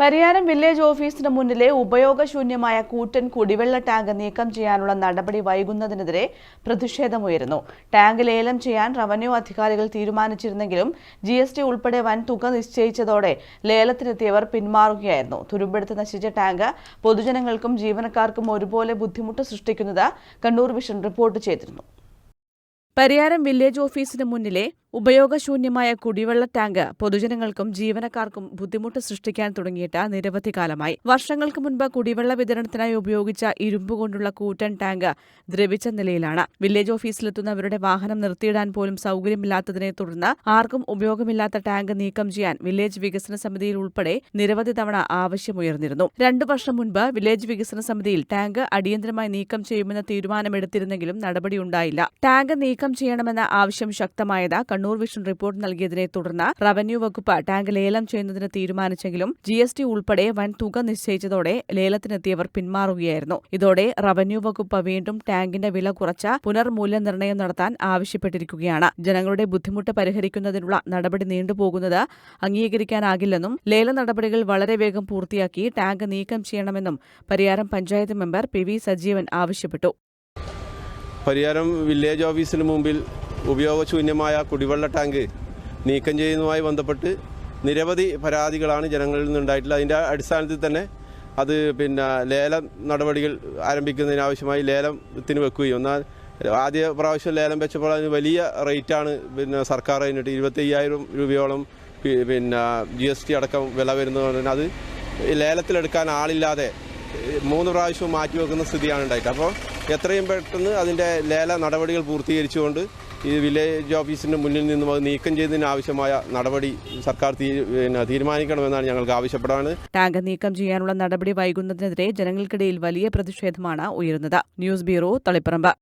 Pariyaram village ഓഫീസിന് മുന്നിലെ ഉപയോഗശൂന്യമായ കൂറ്റൻ കുടിവെള്ള ടാങ്ക് നീക്കം ചെയ്യാനുള്ള നടപടി വൈകുന്നതിനെതിരെ പ്രതിഷേധമുയരുന്നു. ടാങ്ക് ലേലം ചെയ്യാൻ റവന്യൂ അധികാരികൾ തീരുമാനിച്ചിരുന്നെങ്കിലും GST ഉൾപ്പെടെ വൻ തുക നിശ്ചയിച്ചതോടെ ലേലത്തിനെത്തിയവർ പിന്മാറുകയായിരുന്നു. തുരുമ്പെടുത്ത് നശിച്ച ടാങ്ക് പൊതുജനങ്ങൾക്കും ജീവനക്കാർക്കും ഒരുപോലെ ബുദ്ധിമുട്ട് സൃഷ്ടിക്കുന്നത് കണ്ണൂർ വിഷൻ റിപ്പോർട്ട് ചെയ്തിരുന്നു. പരിയാരം വില്ലേജ് ഓഫീസിന് മുന്നിലെ ഉപയോഗശൂന്യമായ കുടിവെള്ള ടാങ്ക് പൊതുജനങ്ങൾക്കും ജീവനക്കാർക്കും ബുദ്ധിമുട്ട് സൃഷ്ടിക്കാൻ തുടങ്ങിയിട്ട് നിരവധി കാലമായി. വർഷങ്ങൾക്ക് മുൻപ് കുടിവെള്ള വിതരണത്തിനായി ഉപയോഗിച്ച ഇരുമ്പ് കൊണ്ടുള്ള കൂറ്റൻ ടാങ്ക് ദ്രവിച്ച നിലയിലാണ്. വില്ലേജ് ഓഫീസിലെത്തുന്നവരുടെ വാഹനം നിർത്തിയിടാൻ പോലും സൗകര്യമില്ലാത്തതിനെ തുടർന്ന് ആർക്കും ഉപയോഗമില്ലാത്ത ടാങ്ക് നീക്കം ചെയ്യാൻ വില്ലേജ് വികസന സമിതിയിൽ ഉൾപ്പെടെ നിരവധി തവണ ആവശ്യമുയർന്നിരുന്നു. 2 വർഷം മുൻപ് വില്ലേജ് വികസന സമിതിയിൽ ടാങ്ക് അടിയന്തരമായി നീക്കം ചെയ്യുമെന്ന തീരുമാനമെടുത്തിരുന്നെങ്കിലും നടപടിയുണ്ടായില്ല. ടാങ്ക് നീക്കം ചെയ്യണമെന്ന ആവശ്യം ശക്തമായത് കണ്ണൂർ വിഷൻ റിപ്പോർട്ട് നൽകിയതിനെ തുടർന്ന് റവന്യൂ വകുപ്പ് ടാങ്ക് ലേലം ചെയ്യുന്നതിന് തീരുമാനിച്ചെങ്കിലും GST ഉൾപ്പെടെ വൻ തുക നിശ്ചയിച്ചതോടെ ലേലത്തിനെത്തിയവർ പിന്മാറുകയായിരുന്നു. ഇതോടെ റവന്യൂ വകുപ്പ് വീണ്ടും ടാങ്കിന്റെ വില കുറച്ച് പുനർമൂല്യനിർണ്ണയം നടത്താൻ ആവശ്യപ്പെട്ടിരിക്കുകയാണ്. ജനങ്ങളുടെ ബുദ്ധിമുട്ട് പരിഹരിക്കുന്നതിനുള്ള നടപടി നീണ്ടുപോകുന്നത് അംഗീകരിക്കാനാകില്ലെന്നും ലേല നടപടികൾ വളരെ വേഗം പൂർത്തിയാക്കി ടാങ്ക് നീക്കം ചെയ്യണമെന്നും പരിയാരം പഞ്ചായത്ത് മെമ്പർ PV സജീവൻ ആവശ്യപ്പെട്ടു. പരിയാരം വില്ലേജ് ഓഫീസിന് മുമ്പിൽ ഉപയോഗശൂന്യമായ കുടിവെള്ള ടാങ്ക് നീക്കം ചെയ്യുന്നതുമായി ബന്ധപ്പെട്ട് നിരവധി പരാതികളാണ് ജനങ്ങളിൽ നിന്നുണ്ടായിട്ടുള്ളത്. അതിൻ്റെ അടിസ്ഥാനത്തിൽ തന്നെ അത് ലേല നടപടികൾ ആരംഭിക്കുന്നതിനാവശ്യമായി ലേലത്തിന് വെക്കുകയും എന്നാൽ ആദ്യ പ്രാവശ്യം ലേലം വെച്ചപ്പോൾ അതിന് വലിയ റേറ്റാണ് സർക്കാർ അതിനിട്ട് 25,000 രൂപയോളം GST അടക്കം വില വരുന്നതുകൊണ്ട് അത് ലേലത്തിലെടുക്കാൻ ആളില്ലാതെ 3 പ്രാവശ്യവും മാറ്റിവെക്കുന്ന സ്ഥിതിയാണ് ഉണ്ടായിട്ട്. അപ്പോൾ എത്രയും പെട്ടെന്ന് അതിൻ്റെ ലേല നടപടികൾ പൂർത്തീകരിച്ചുകൊണ്ട് ഈ വില്ലേജ് ഓഫീസിന് മുന്നിൽ നിന്നും അത് നീക്കം ചെയ്തതിനാവശ്യമായ നടപടി സർക്കാർ തീരുമാനിക്കണമെന്നാണ് ഞങ്ങൾക്ക് ആവശ്യപ്പെടാണ്. ടാങ്ക് നീക്കം ചെയ്യാനുള്ള നടപടി വൈകുന്നതിനെതിരെ ജനങ്ങൾക്കിടയിൽ വലിയ പ്രതിഷേധമാണ് ഉയരുന്നത്. News bureau, Taliparamba.